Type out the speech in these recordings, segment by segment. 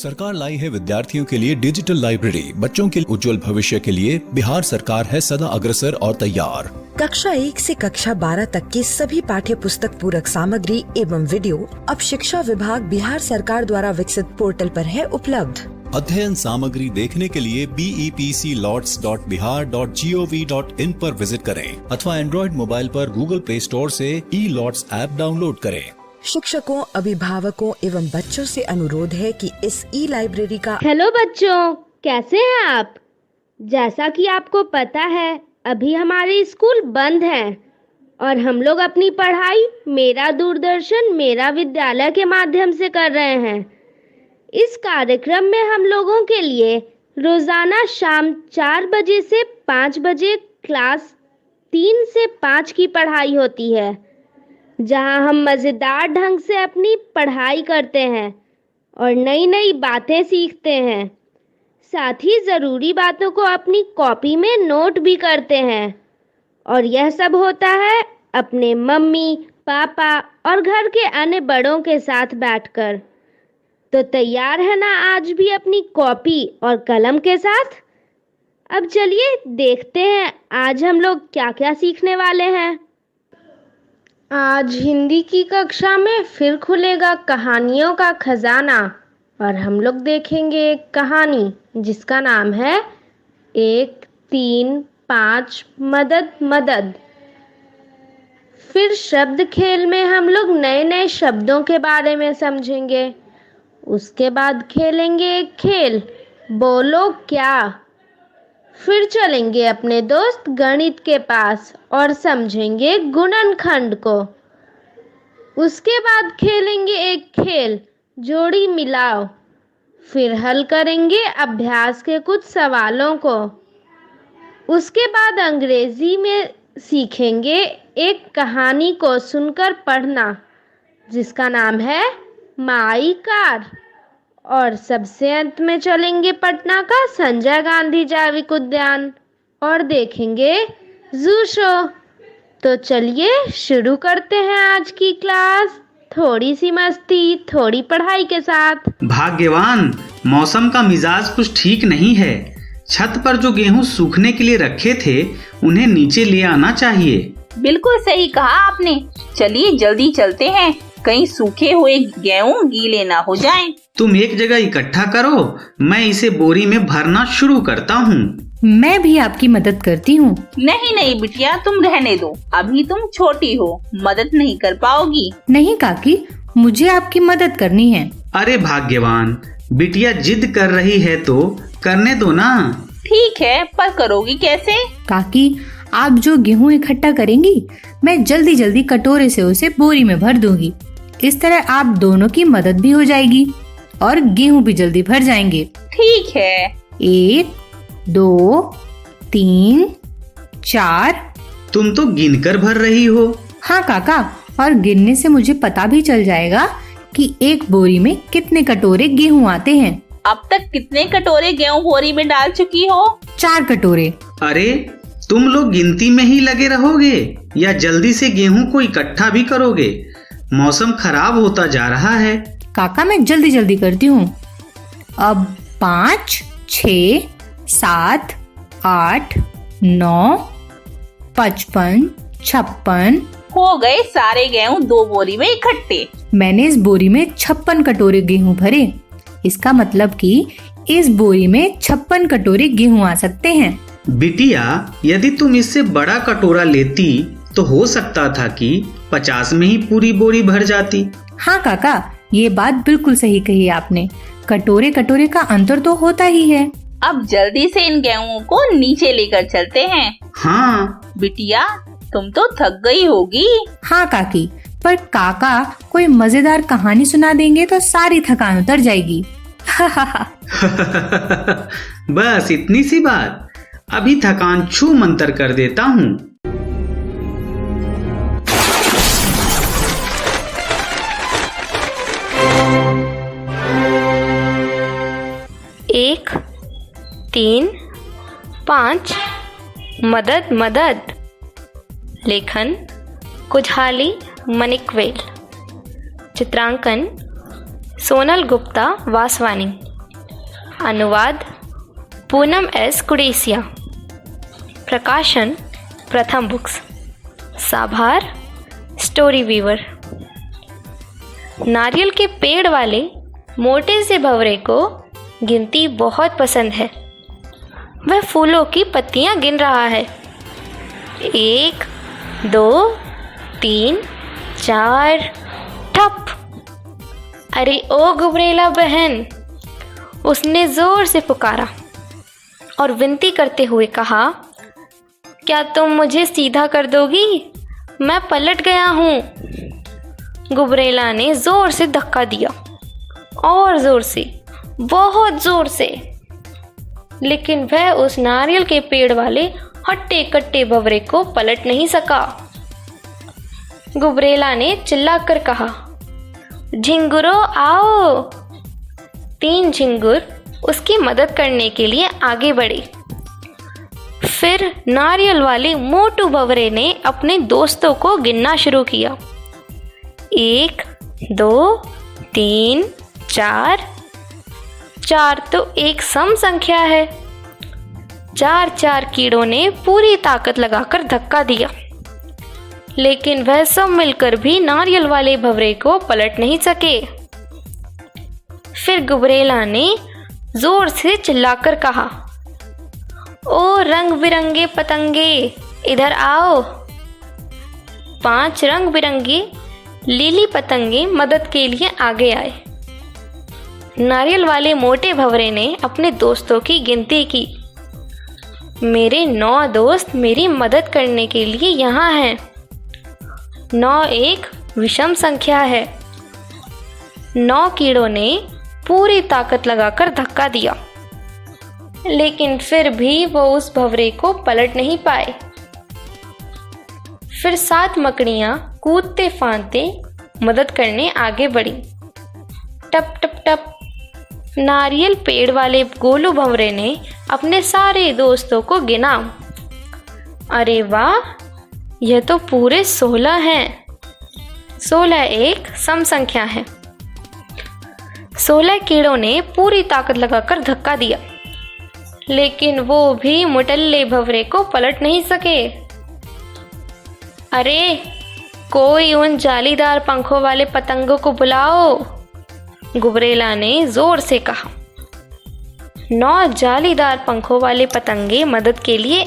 सरकार लाई है विद्यार्थियों के लिए डिजिटल लाइब्रेरी। बच्चों के उज्जवल भविष्य के लिए बिहार सरकार है सदा अग्रसर और तैयार। कक्षा 1 से कक्षा 12 तक की सभी पाठ्य पुस्तक पूरक सामग्री एवं वीडियो अब शिक्षा विभाग बिहार सरकार द्वारा विकसित पोर्टल पर है उपलब्ध। अध्ययन सामग्री देखने के लिए BEPCLots.bihar.gov.in पर विजिट करें अथवा एंड्रॉइड मोबाइल पर गूगल प्ले स्टोर से E-Lots ऐप डाउनलोड करें। शिक्षकों, अभिभावकों एवं बच्चों से अनुरोध है कि इस ई-लाइब्रेरी का। हेलो बच्चों, कैसे हैं आप? जैसा कि आपको पता है, अभी हमारे स्कूल बंद हैं और हम लोग अपनी पढ़ाई मेरा दूरदर्शन मेरा विद्यालय के माध्यम से कर रहे हैं। इस कार्यक्रम में हम लोगों के लिए रोजाना शाम 4 बजे से 5 बजे क्लास 3 से 5 की पढ़ाई होती है, जहां हम मज़ेदार ढंग से अपनी पढ़ाई करते हैं और नई नई बातें सीखते हैं। साथ ही ज़रूरी बातों को अपनी कॉपी में नोट भी करते हैं। और यह सब होता है अपने मम्मी, पापा और घर के अन्य बड़ों के साथ बैठकर। तो तैयार है ना आज भी अपनी कॉपी और कलम के साथ? अब चलिए देखते हैं आज हम लोग क्या क्या सीखने वाले हैं। आज हिंदी की कक्षा में फिर खुलेगा कहानियों का खजाना और हम लोग देखेंगे एक कहानी जिसका नाम है 1 3 5 मदद मदद। फिर शब्द खेल में हम लोग नए नए शब्दों के बारे में समझेंगे। उसके बाद खेलेंगे एक खेल, बोलो क्या। फिर चलेंगे अपने दोस्त गणित के पास और समझेंगे गुणनखंड को। उसके बाद खेलेंगे एक खेल, जोड़ी मिलाओ। फिर हल करेंगे अभ्यास के कुछ सवालों को। उसके बाद अंग्रेजी में सीखेंगे एक कहानी को सुनकर पढ़ना जिसका नाम है माई कार। और सबसे अंत में चलेंगे पटना का संजय गांधी जैविक उद्यान और देखेंगे जू शो। तो चलिए शुरू करते हैं आज की क्लास, थोड़ी सी मस्ती थोड़ी पढ़ाई के साथ। भाग्यवान, मौसम का मिजाज कुछ ठीक नहीं है। छत पर जो गेहूं सूखने के लिए रखे थे उन्हें नीचे ले आना चाहिए। बिल्कुल सही कहा आपने। चलिए जल्दी चलते हैं, कहीं सूखे हुए गेहूं गीले ना हो जाएं। तुम एक जगह इकट्ठा करो, मैं इसे बोरी में भरना शुरू करता हूँ। मैं भी आपकी मदद करती हूँ। नहीं नहीं बिटिया, तुम रहने दो, अभी तुम छोटी हो, मदद नहीं कर पाओगी। नहीं काकी, मुझे आपकी मदद करनी है। अरे भाग्यवान, बिटिया जिद कर रही है तो करने दो ना। ठीक है, पर करोगी कैसे? काकी, आप जो गेहूं इकट्ठा करेंगी, मैं जल्दी जल्दी कटोरे से उसे बोरी में भर दूंगी। इस तरह आप दोनों की मदद भी हो जाएगी और गेहूं भी जल्दी भर जाएंगे। ठीक है। 1 2 3 4। तुम तो गिनकर भर रही हो। हाँ काका, और गिनने से मुझे पता भी चल जाएगा कि एक बोरी में कितने कटोरे गेहूं आते हैं। अब तक कितने कटोरे गेहूं बोरी में डाल चुकी हो? 4 कटोरे। अरे तुम लोग गिनती में ही लगे रहोगे या जल्दी से गेहूं को इकट्ठा भी करोगे? मौसम खराब होता जा रहा है। काका, मैं जल्दी जल्दी करती हूँ। अब 5 6 7 8 9 55 56 हो गए सारे गेहूं 2 बोरी में इकट्ठे। मैंने इस बोरी में 56 कटोरे गेहूं भरे। इसका मतलब कि इस बोरी में 56 कटोरे गेहूं आ सकते हैं। बिटिया, यदि तुम इससे बड़ा कटोरा लेती तो हो सकता था कि 50 में ही पूरी बोरी भर जाती। हाँ काका, ये बात बिल्कुल सही कही आपने। कटोरे कटोरे का अंतर तो होता ही है। अब जल्दी से इन गेहूं को नीचे लेकर चलते हैं। हाँ बिटिया, तुम तो थक गई होगी। हाँ काकी, पर काका कोई मजेदार कहानी सुना देंगे तो सारी थकान उतर जाएगी। बस इतनी सी बात, अभी थकान छू मंतर कर देता हूँ। एक 3 5 मदद मदद। लेखन कुजहाली मनिकवेल। चित्रांकन सोनल गुप्ता वासवानी। अनुवाद पूनम एस कुडेसिया। प्रकाशन प्रथम बुक्स। साभार स्टोरी वीवर। नारियल के पेड़ वाले मोटे से भंवरे को गिनती बहुत पसंद है। वह फूलों की पत्तियां गिन रहा है। 1 2 3 4 ठप। अरे ओ गुबरेला बहन, उसने जोर से पुकारा और विनती करते हुए कहा, क्या तुम मुझे सीधा कर दोगी? मैं पलट गया हूँ। गुबरेला ने जोर से धक्का दिया, और जोर से, बहुत जोर से, लेकिन वह उस नारियल के पेड़ वाले हट्टे कट्टे भंवरे को पलट नहीं सका। गुबरेला ने चिल्लाकर कहा, झिंगुरो आओ। 3 झिंगुर उसकी मदद करने के लिए आगे बढ़े। फिर नारियल वाले मोटू भंवरे ने अपने दोस्तों को गिनना शुरू किया। 1 2 3 4। 4 तो एक सम संख्या है। 4 कीड़ों ने पूरी ताकत लगाकर धक्का दिया, लेकिन वह सब मिलकर भी नारियल वाले भंवरे को पलट नहीं सके। फिर गुबरेला ने जोर से चिल्लाकर कहा, ओ रंग बिरंगे पतंगे, इधर आओ। 5 रंग बिरंगे लीली पतंगे मदद के लिए आगे आए। नारियल वाले मोटे भंवरे ने अपने दोस्तों की गिनती की। मेरे 9 दोस्त मेरी मदद करने के लिए यहाँ हैं। 9 एक विषम संख्या है। 9 कीड़ों ने पूरी ताकत लगाकर धक्का दिया, लेकिन फिर भी वो उस भंवरे को पलट नहीं पाए। फिर 7 मकड़ियाँ कूदते फांदते मदद करने आगे बढ़ी। टप टप टप। नारियल पेड़ वाले गोलू भंवरे ने अपने सारे दोस्तों को गिना। अरे वाह, यह तो पूरे 16 हैं। 16 एक सम संख्या है। 16 कीड़ों ने पूरी ताकत लगाकर धक्का दिया, लेकिन वो भी मुटल्ले भंवरे को पलट नहीं सके। अरे कोई उन जालीदार पंखों वाले पतंगों को बुलाओ, गुबरेला ने जोर से कहा। 9 जालीदार पंखों वाले पतंगे मदद के लिए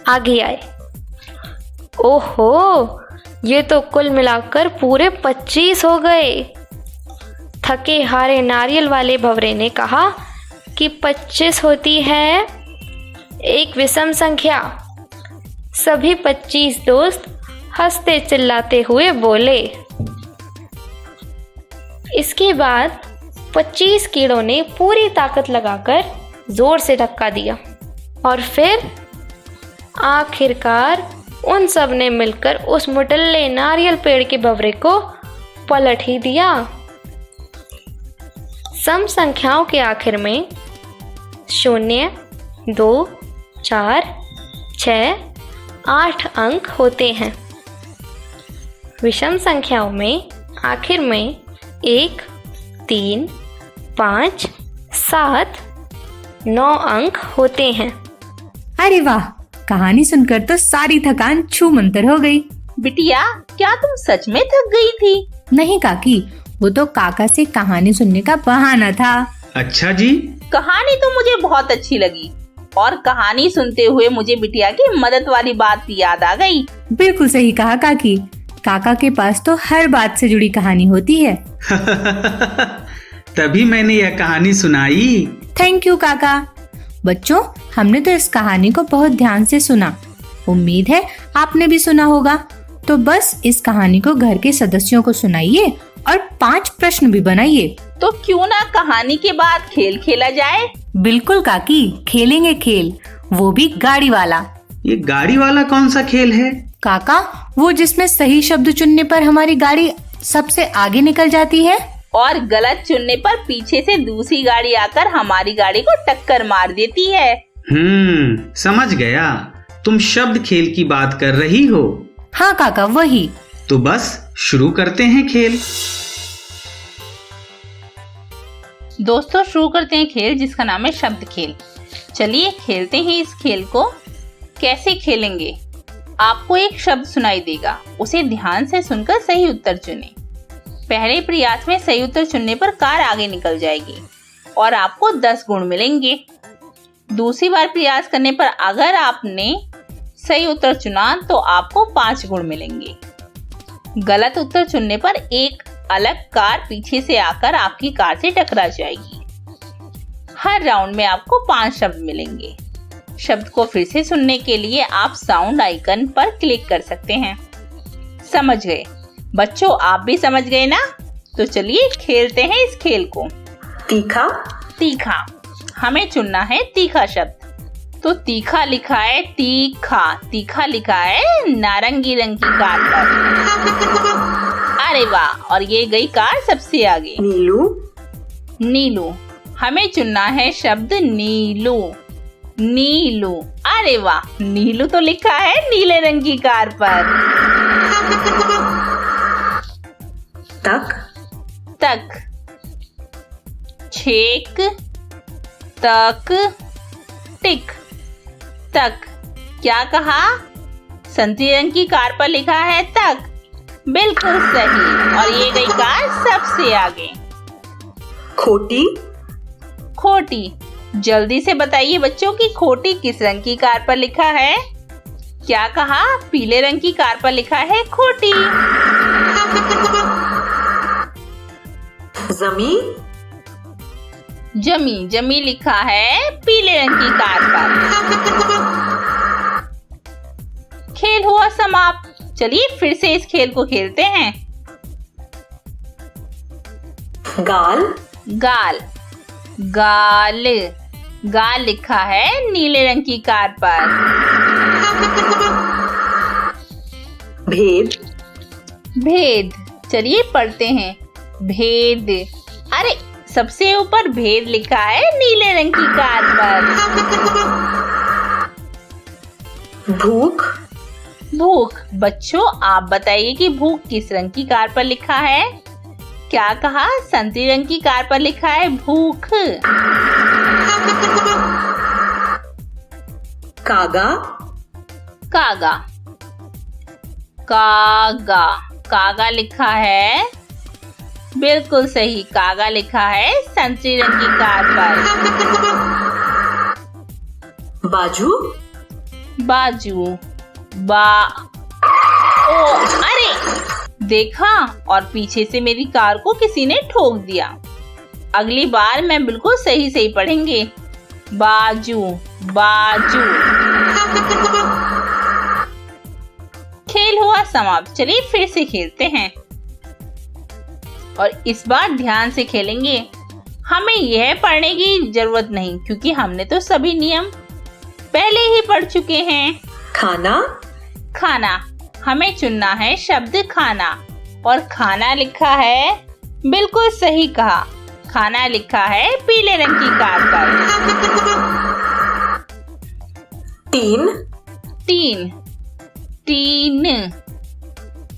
आगे आए। ओहो, ये तो कुल मिलाकर पूरे 25 हो गए। थके हारे नारियल वाले भंवरे ने कहा कि 25 होती है एक विषम संख्या। सभी 25 दोस्त हंसते चिल्लाते हुए बोले। इसके बाद 25 कीड़ों ने पूरी ताकत लगाकर जोर से धक्का दिया, और फिर आखिरकार उन सब ने मिलकर उस मुटल्ले नारियल पेड़ के भंवरे को पलट ही दिया। सम संख्याओं के आखिर में 0 2 4 6 8 अंक होते हैं। विषम संख्याओं में आखिर में 1 3 5 7 9 अंक होते हैं। अरे वाह, कहानी सुनकर तो सारी थकान छू मंतर हो गई। बिटिया, क्या तुम सच में थक गई थी? नहीं काकी, वो तो काका से कहानी सुनने का बहाना था। अच्छा जी। कहानी तो मुझे बहुत अच्छी लगी, और कहानी सुनते हुए मुझे बिटिया की मदद वाली बात याद आ गई। बिल्कुल सही कहा काकी, काका के पास तो हर बात से जुड़ी कहानी होती है। तभी मैंने यह कहानी सुनाई। थैंक यू काका। बच्चों, हमने तो इस कहानी को बहुत ध्यान से सुना। उम्मीद है आपने भी सुना होगा। तो बस इस कहानी को घर के सदस्यों को सुनाइए और 5 प्रश्न भी बनाइए। तो क्यों ना कहानी के बाद खेल खेला जाए? बिल्कुल काकी, खेलेंगे खेल, वो भी गाड़ी वाला। ये गाड़ी वाला कौन सा खेल है? काका, वो जिसमें सही शब्द चुनने पर हमारी गाड़ी सबसे आगे निकल जाती है, और गलत चुनने पर पीछे से दूसरी गाड़ी आकर हमारी गाड़ी को टक्कर मार देती है। समझ गया। तुम शब्द खेल की बात कर रही हो। हाँ काका, वही। तो बस शुरू करते हैं खेल। दोस्तों शुरू करते हैं खेल जिसका नाम है शब्द खेल। चलिए खेलते हैं इस खेल को। कैसे खेलेंगे? आपको एक शब्द सुनाई देगा, उसे ध्यान से सुनकर सही उत्तर चुनें। पहले प्रयास में सही उत्तर चुनने पर कार आगे निकल जाएगी और आपको 10 गुण मिलेंगे। दूसरी बार प्रयास करने पर अगर आपने सही उत्तर चुना तो आपको 5 गुण मिलेंगे। गलत उत्तर चुनने पर एक अलग कार पीछे से आकर आपकी कार से टकरा जाएगी। हर राउंड में आपको 5 शब्द मिलेंगे। शब्द को फिर से सुनने के लिए आप साउंड आइकन पर क्लिक कर सकते हैं। समझ गए? बच्चों आप भी समझ गए ना? तो चलिए खेलते हैं इस खेल को। तीखा। तीखा, हमें चुनना है तीखा शब्द। तो तीखा लिखा है तीखा, तीखा लिखा है नारंगी रंग की कार पर। अरे वाह, और ये गई कार सबसे आगे। नीलू। नीलू, हमें चुनना है शब्द नीलू। नीलू, अरे वाह, नीलू तो लिखा है नीले रंग की कार पर। तक। तक, छेक, तक, टिक। तक, क्या कहा? संतरी रंग की कार पर लिखा है तक। बिल्कुल सही, और ये गई कार सबसे आगे। खोटी। खोटी, जल्दी से बताइए बच्चों की खोटी किस रंग की कार पर लिखा है? क्या कहा? पीले रंग की कार पर लिखा है खोटी। जमी। जमी, जमी लिखा है पीले रंग की कार पर। खेल हुआ समाप्त। चलिए फिर से इस खेल को खेलते हैं। गाल। गाल, गाल, गाल लिखा है नीले रंग की कार पर। भेद। भेद, चलिए पढ़ते हैं। भेद, अरे सबसे ऊपर भेद लिखा है नीले रंग की कार पर। भूख। भूख, बच्चों आप बताइए कि भूख किस रंग की कार पर लिखा है? क्या कहा? संतरी रंग की कार पर लिखा है भूख। कागा। कागा, कागा, कागा लिखा है, बिल्कुल सही, कागा लिखा है संतरी रंग की कार पर। बाजू। बाजू, ओ, अरे देखा, और पीछे से मेरी कार को किसी ने ठोक दिया। अगली बार मैं बिल्कुल सही सही पढ़ेंगे। बाजू, बाजू। खेल हुआ समाप्त। चलिए फिर से खेलते हैं, और इस बार ध्यान से खेलेंगे। हमें यह पढ़ने की जरूरत नहीं क्योंकि हमने तो सभी नियम पहले ही पढ़ चुके हैं। खाना। खाना, हमें चुनना है शब्द खाना, और खाना लिखा है, बिल्कुल सही कहा, खाना लिखा है पीले रंग की कार पर। तीन। तीन, तीन,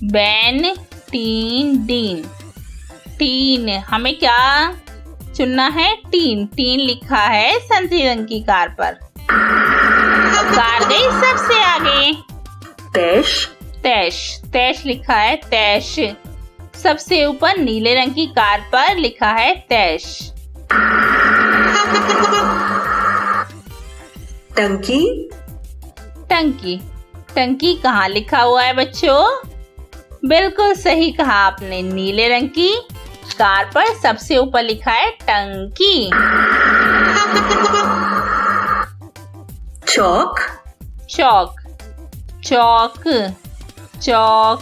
बैन, तीन, दीन। तीन, हमें क्या चुनना है? टीन, टीन लिखा है संतरी रंग की कार पर। कार गई सबसे आगे। तैश। तैश, तैश लिखा है तैश, सबसे ऊपर नीले रंग की कार पर लिखा है तैश। टंकी। टंकी, टंकी कहाँ लिखा हुआ है बच्चों? बिल्कुल सही कहा आपने, नीले रंग की कार पर सबसे ऊपर लिखा है टंकी। चौक। चौक, चौक, चौक।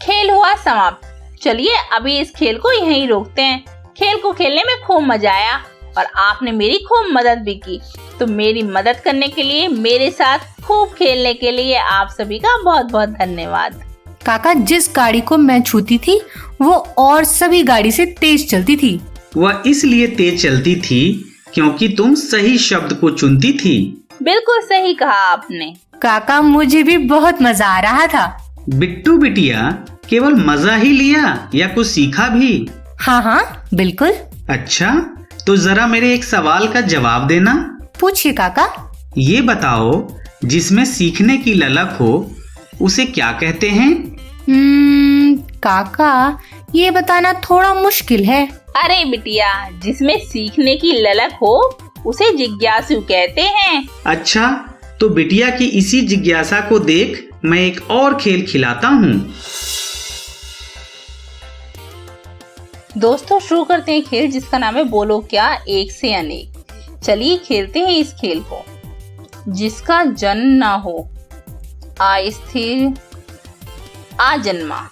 खेल हुआ समाप्त। चलिए अभी इस खेल को यहीं रोकते हैं। खेल को खेलने में खूब मजा आया और आपने मेरी खूब मदद भी की। तो मेरी मदद करने के लिए, मेरे साथ खूब खेलने के लिए आप सभी का बहुत बहुत धन्यवाद। काका, जिस गाड़ी को मैं छूती थी वो और सभी गाड़ी से तेज चलती थी। वह इसलिए तेज चलती थी क्योंकि तुम सही शब्द को चुनती थी। बिल्कुल सही कहा आपने। काका, मुझे भी बहुत मजा आ रहा था। बिट्टू बिटिया, केवल मजा ही लिया या कुछ सीखा भी? हाँ हाँ बिल्कुल। अच्छा, तो जरा मेरे एक सवाल का जवाब देना। पूछिए काका। ये बताओ, जिसमें सीखने की ललक हो उसे क्या कहते हैं? काका ये बताना थोड़ा मुश्किल है। अरे बिटिया, जिसमें सीखने की ललक हो उसे जिज्ञासु कहते हैं। अच्छा, तो बिटिया की इसी जिज्ञासा को देख मैं एक और खेल खिलाता हूँ। दोस्तों, शुरू करते हैं खेल जिसका नाम है बोलो क्या एक से अनेक। चलिए खेलते हैं इस खेल को। जिसका जन्म ना हो, अस्थिर, अजन्मा।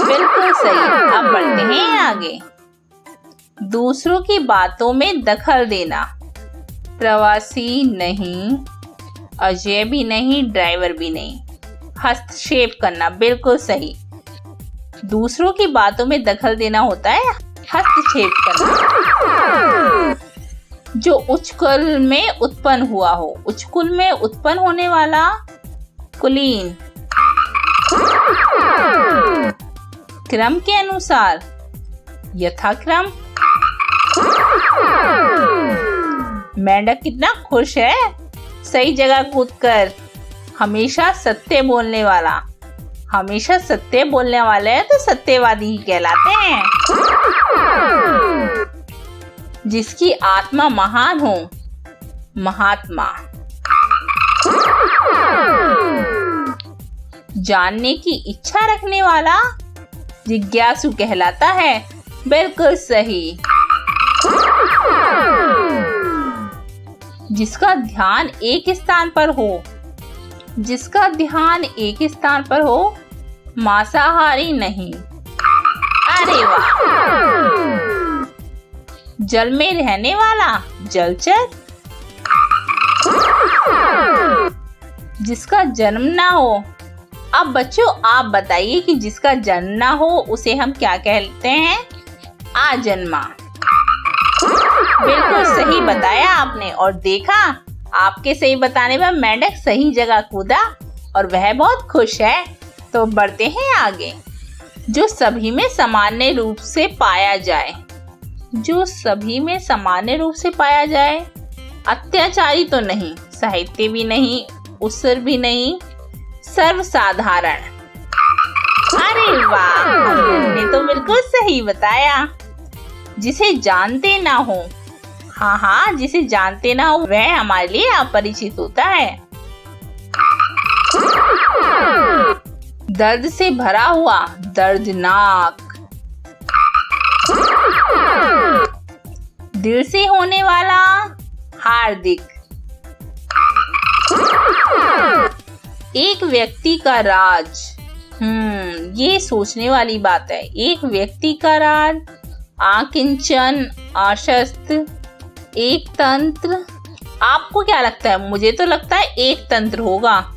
बिल्कुल सही। अब बढ़ते हैं आगे। दूसरों की बातों में दखल देना। प्रवासी नहीं, अजनबी नहीं, ड्राइवर भी नहीं। हस्तक्षेप करना। बिल्कुल सही। दूसरों की बातों में दखल देना होता है हस्तक्षेप करना। जो उच्चकुल में उत्पन्न हुआ हो। उच्चकुल में उत्पन्न होने वाला कुलीन। क्रम के अनुसार, यथाक्रम। मेंढक कितना खुश है सही जगह कूदकर। हमेशा सत्य बोलने वाला। हमेशा सत्य बोलने वाले हैं तो सत्यवादी ही कहलाते हैं। जिसकी आत्मा महान हो, महात्मा। जानने की इच्छा रखने वाला जिज्ञासु कहलाता है। बिल्कुल सही। जिसका ध्यान एक स्थान पर हो। जिसका ध्यान एक स्थान पर हो, मांसाहारी नहीं। अरे वाह। जल में रहने वाला, जलचर। जिसका जन्म ना हो। अब बच्चों आप बताइए कि जिसका जन्म ना हो उसे हम क्या कहते हैं? अजन्मा। बिल्कुल सही बताया आपने। और देखा, आपके सही बताने पर मेंढक सही जगह कूदा और वह बहुत खुश है। तो बढ़ते हैं आगे। जो सभी में सामान्य रूप से पाया जाए। जो सभी में सामान्य रूप से पाया जाए। अत्याचारी तो नहीं, साहित्य भी नहीं, उसर भी नहीं, सर्वसाधारण। अरे वाह, हमने तो बिल्कुल सही बताया। जिसे जानते ना हो। हाँ हाँ, जिसे जानते ना हो वह हमारे लिए अपरिचित होता है। दर्द से भरा हुआ, दर्दनाक। दिल से होने वाला, हार्दिक। एक व्यक्ति का राज। ये सोचने वाली बात है। एक व्यक्ति का राज, आकिंचन, अशस्त्र, एक तंत्र। आपको क्या लगता है? मुझे तो लगता है एक तंत्र होगा।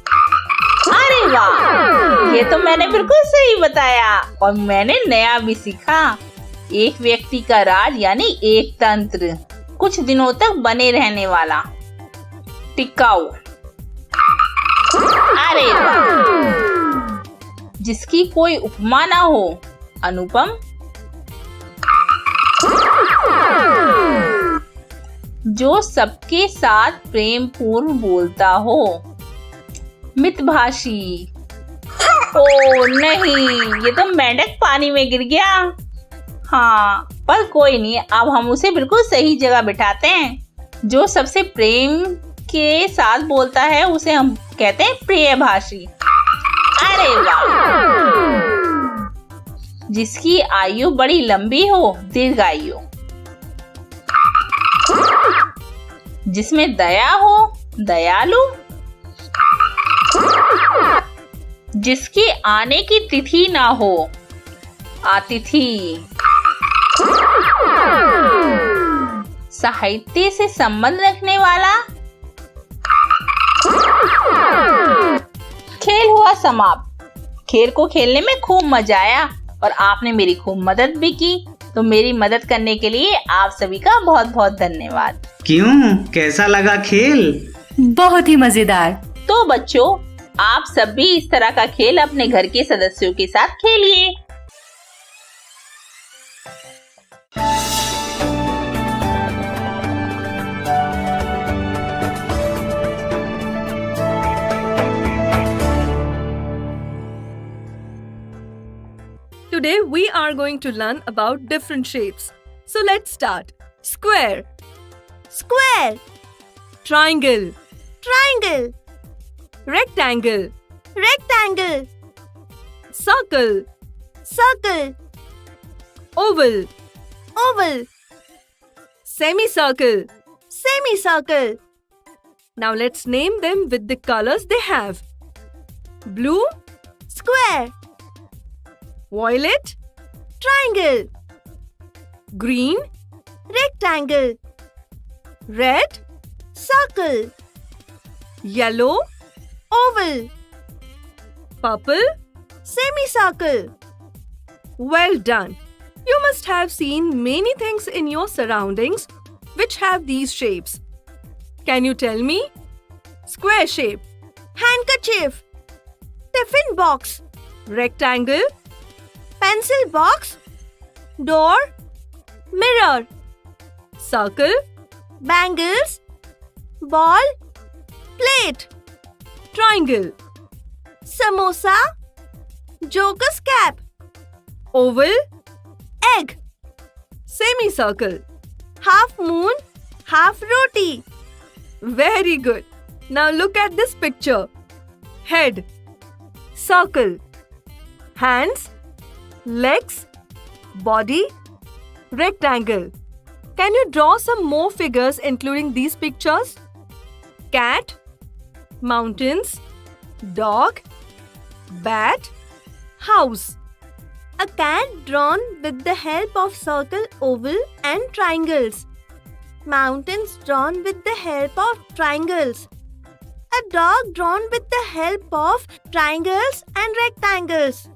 अरे वाह, ये तो मैंने बिल्कुल सही बताया और मैंने नया भी सीखा। एक व्यक्ति का राज यानी एक तंत्र, कुछ दिनों तक बने रहने वाला, टिकाऊ। अरे वाह। जिसकी कोई उपमा ना हो, अनुपम। जो सबके साथ प्रेम पूर्ण बोलता हो, मितभाषी। ओ नहीं, ये तो मेंढक पानी में गिर गया। हाँ, पर कोई नहीं, अब हम उसे बिल्कुल सही जगह बिठाते हैं। जो सबसे प्रेम के साथ बोलता है उसे हम कहते हैं प्रियभाषी। अरे वाह। जिसकी आयु बड़ी लंबी हो, दीर्घायु। जिसमें दया हो, दयालु। जिसके आने की तिथि ना हो, अतिथि। साहित्य से संबंध रखने वाला। खेल हुआ समाप्त। खेल को खेलने में खूब मजा आया और आपने मेरी खूब मदद भी की। तो मेरी मदद करने के लिए आप सभी का बहुत बहुत धन्यवाद। क्यों, कैसा लगा खेल? बहुत ही मजेदार। तो बच्चों, आप सब भी इस तरह का खेल अपने घर के सदस्यों के साथ खेलिए। Today we are going to learn about different shapes. So let's start. Square, Square, triangle, triangle, rectangle, rectangle, circle, circle, oval, oval, semicircle. semicircle, Now let's name them with the colors they have. Blue, square, violet, triangle, green, rectangle, red, circle, yellow, oval, purple. semicircle. Well done. You must have seen many things in your surroundings which have these shapes. Can you tell me? Square shape, Handkerchief, tiffin box, rectangle, pencil box, door, mirror, circle, bangles, ball, plate, triangle, samosa, joker's cap, oval, egg, semicircle. half moon, half roti, Very good. Now look at this picture. Head, circle, hands, legs, body, rectangle. Can you draw some more figures including these pictures? Cat, mountains, dog, bat, house. a cat drawn with the help of circle, oval and triangles, mountains drawn with the help of triangles, a dog drawn with the help of triangles and rectangles,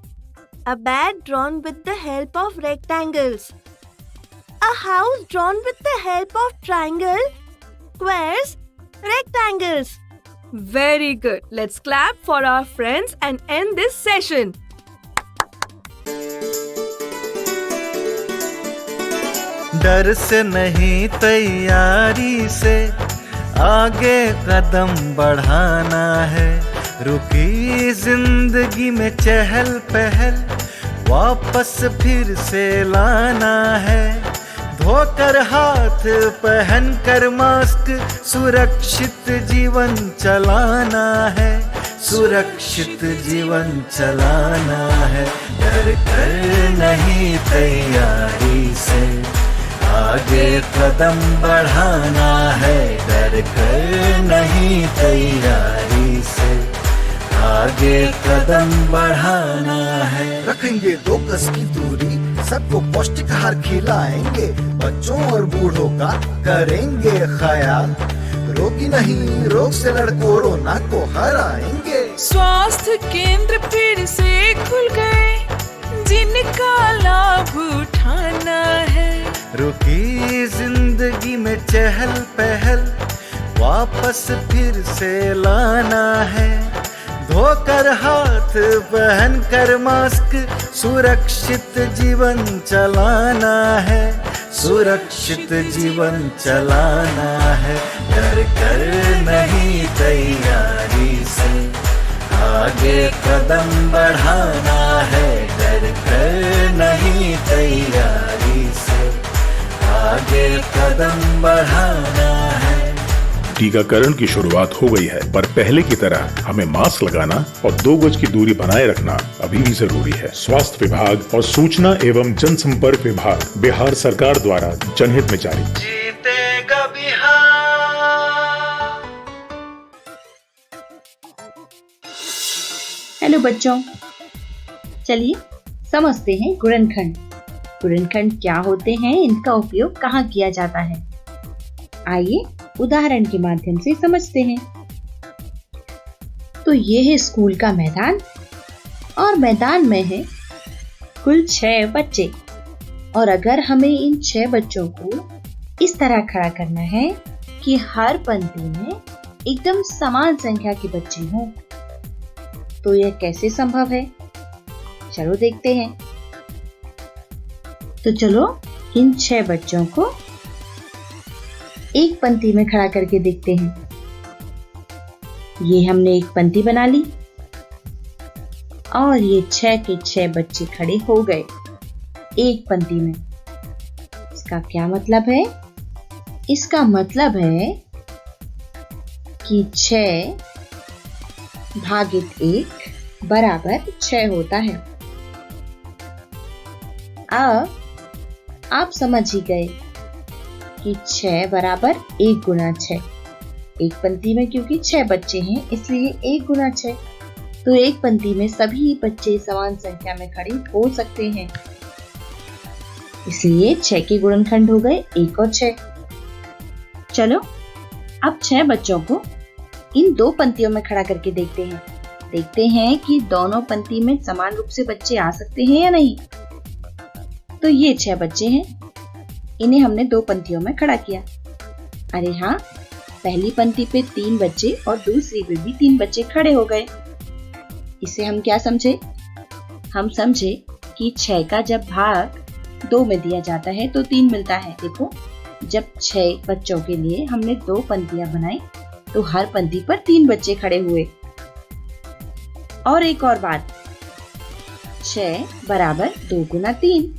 a bat drawn with the help of rectangles, a house drawn with the help of triangle, squares, rectangles. Very good. Let's clap for our friends and end this session. डर से नहीं तैयारी से आगे कदम बढ़ाना है। रुकी जिंदगी में चहल पहल वापस फिर से लाना है। धोकर हाथ पहन कर मास्क सुरक्षित जीवन चलाना है। सुरक्षित जीवन चलाना है। डर कर नहीं तैयारी से आगे कदम बढ़ाना है। डर कर नहीं तैयारी से आगे कदम बढ़ाना है। रखेंगे 2 गज की दूरी, सबको पौष्टिक आहार खिलाएंगे, बच्चों और बूढ़ों का करेंगे ख्याल। रोगी नहीं, रोग से लड़ कोरोना को हराएंगे। स्वास्थ्य केंद्र फिर से खुल गए, जिनका लाभ उठाना है। रुकी जिंदगी में चहल पहल वापस फिर से लाना है। धोकर हाथ पहन कर मास्क सुरक्षित जीवन चलाना है। सुरक्षित जीवन चलाना है। डर कर नहीं तैयारी से आगे कदम बढ़ाना है। डर कर नहीं तैयारी से आगे कदम बढ़ाना है। टीकाकरण की शुरुआत हो गई है, पर पहले की तरह हमें मास्क लगाना और 2 गज की दूरी बनाए रखना अभी भी जरूरी है। स्वास्थ्य विभाग और सूचना एवं जनसंपर्क विभाग बिहार सरकार द्वारा जनहित में जारी। जीतेगा बिहार। हेलो बच्चों, चलिए समझते हैं गुणनखंड। गुणनखंड क्या होते हैं, इनका उपयोग कहाँ किया जाता है, आइए उदाहरण के माध्यम से समझते हैं। तो ये है स्कूल का मैदान और मैदान में है कुल 6 बच्चे, और अगर हमें इन 6 बच्चों को इस तरह खड़ा करना है कि हर पंक्ति में एकदम समान संख्या के बच्चे हों, तो यह कैसे संभव है? चलो देखते हैं। तो चलो इन 6 बच्चों को एक पंक्ति में खड़ा करके देखते हैं। ये हमने एक पंक्ति बना ली और ये 6 के 6 बच्चे खड़े हो गए एक पंक्ति में। इसका क्या मतलब है? इसका मतलब है कि 6 भागित 1 बराबर 6 होता है। अब आप समझ ही गए कि 6 बराबर 1 गुना 6। एक पंक्ति में क्योंकि 6 बच्चे हैं इसलिए 1 गुना 6। तो एक पंक्ति में सभी बच्चे समान संख्या में खड़े हो सकते हैं, इसलिए 6 के गुणनखंड हो गए 1 और 6। चलो अब 6 बच्चों को इन 2 पंक्तियों में खड़ा करके देखते हैं। देखते हैं कि दोनों पंक्ति में समान रूप से बच्चे आ सकते हैं या नहीं। तो ये 6 बच्चे हैं, इन्हें हमने 2 पंक्तियों में खड़ा किया। अरे हाँ, पहली पंक्ति पे 3 बच्चे और दूसरी पे भी 3 बच्चे खड़े हो गए। इसे हम क्या समझे? हम समझे कि 6 का जब भाग 2 में दिया जाता है तो 3 मिलता है। देखो, जब 6 बच्चों के लिए हमने 2 पंक्तियां बनाई तो हर पंक्ति पर 3 बच्चे खड़े हुए। और एक और बात, 6 बराबर 2 गुना 3।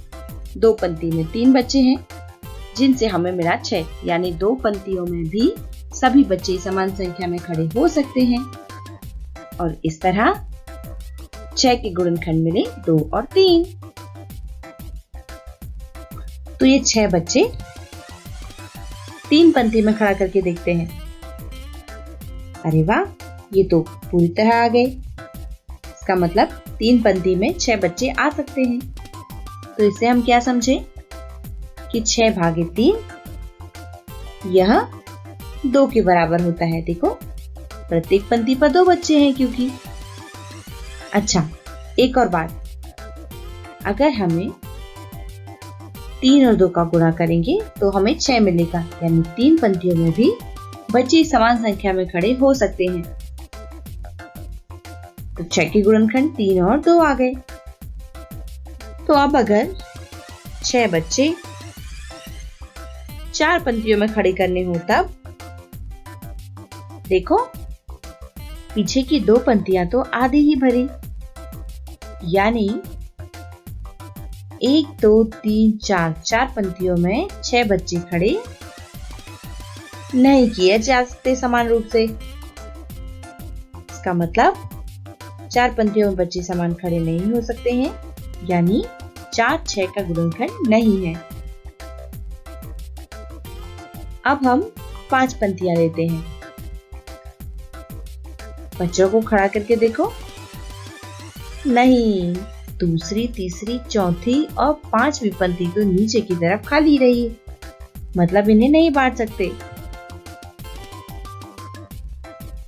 2 पंक्ति में 3 बच्चे हैं जिनसे हमें मिला 6, यानी 2 पंक्तियों में भी सभी बच्चे समान संख्या में खड़े हो सकते हैं। और इस तरह 6 के गुणनखंड मिले 2 और 3। तो ये 6 बच्चे 3 पंक्ति में खड़ा करके देखते हैं। अरे वाह, ये तो पूरी तरह आ गए। इसका मतलब 3 पंक्ति में 6 बच्चे आ सकते हैं। तो इसे हम क्या समझे कि 6 भागित 3 यह 2 के बराबर होता है। देखो, प्रत्येक पंक्ति पर 2 बच्चे हैं क्योंकि। अच्छा, एक और बात, अगर हमें 3 और 2 का गुणा करेंगे तो हमें 6 मिलेगा, यानी 3 पंक्तियों में भी बच्चे समान संख्या में खड़े हो सकते हैं। तो 6 के गुणनखंड 3 और 2 आ गए। तो अब अगर 6 बच्चे 4 पंक्तियों में खड़े करने हो तब देखो, पीछे की 2 पंक्तियां तो आधी ही भरी, यानी 1 2 3 4 पंक्तियों में 6 बच्चे खड़े नहीं किए जा सकते समान रूप से। इसका मतलब 4 पंक्तियों में बच्चे समान खड़े नहीं हो सकते हैं, यानी 4 6 का गुणनखंड नहीं है। अब हम 5 पंक्तियां लेते हैं। बच्चों को खड़ा करके देखो, नहीं, दूसरी तीसरी चौथी और 5वीं पंक्ति तो नीचे की तरफ खाली रही, मतलब इन्हें नहीं बांट सकते।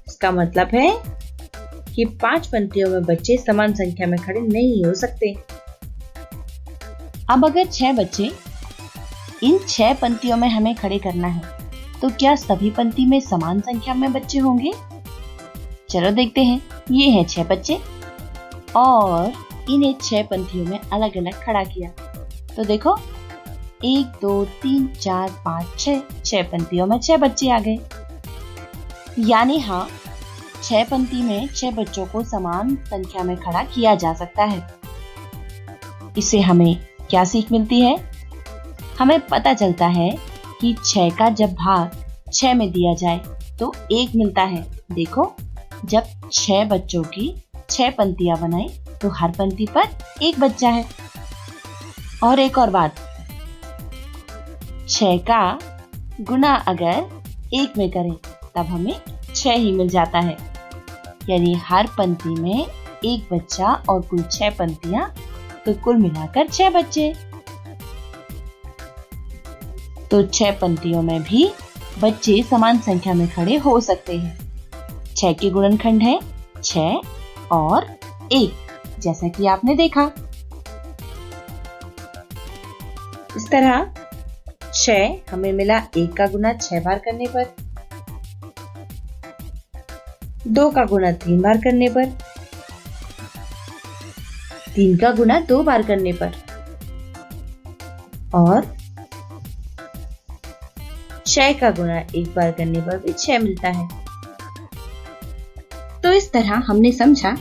इसका मतलब है कि 5 पंक्तियों में बच्चे समान संख्या में खड़े नहीं हो सकते। अब अगर 6 बच्चे इन 6 पंक्तियों में हमें खड़े करना है तो क्या सभी पंक्ति में समान संख्या में बच्चे होंगे? चलो देखते हैं। ये हैं 6 बच्चे और इन्हें 6 पंक्तियों में अलग अलग खड़ा किया। तो देखो, 1 2 3 4 5 6 पंक्तियों में 6 बच्चे आ गए। यानी हाँ, 6 पंक्ति में 6 बच्चों को समान संख्या में खड़ा किया जा सकता है। इससे हमें क्या सीख मिलती है? हमें पता चलता है कि 6 का जब भाग 6 में दिया जाए तो 1 मिलता है। देखो, जब 6 बच्चों की 6 पंक्तियां बनाई तो हर पंक्ति पर 1 बच्चा है। और एक और बात, 6 का गुना अगर 1 में करें तब हमें 6 ही मिल जाता है, यानी हर पंक्ति में 1 बच्चा और कुल 6 पंक्तियां, तो कुल मिलाकर 6 बच्चे। तो 6 पंक्तियों में भी बच्चे समान संख्या में खड़े हो सकते हैं। 6 के गुणनखंड है 6 और 1, जैसा कि आपने देखा। इस तरह 6 हमें मिला 1 का गुना 6 बार करने पर, 2 का गुना 3 बार करने पर, 3 का गुणा 2 बार करने पर, और 6 का गुणा 1 बार करने पर भी 6 मिलता है। तो इस तरह हमने समझा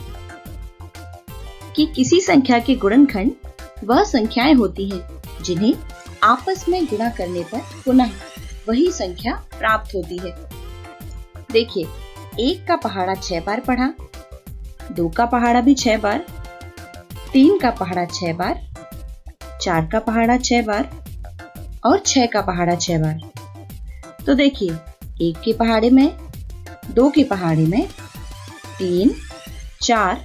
कि किसी संख्या के गुणनखंड वह संख्याएं होती हैं जिन्हें आपस में गुणा करने पर पुनः वही संख्या प्राप्त होती है। देखिए, 1 का पहाड़ा 6 बार पढ़ा, 2 का पहाड़ा भी 6 बार, 3 का पहाड़ा 6 बार, 4 का पहाड़ा 6 बार और 6 का पहाड़ा 6 बार। तो देखिए, 1 के पहाड़े में, 2 के पहाड़े में, 3, 4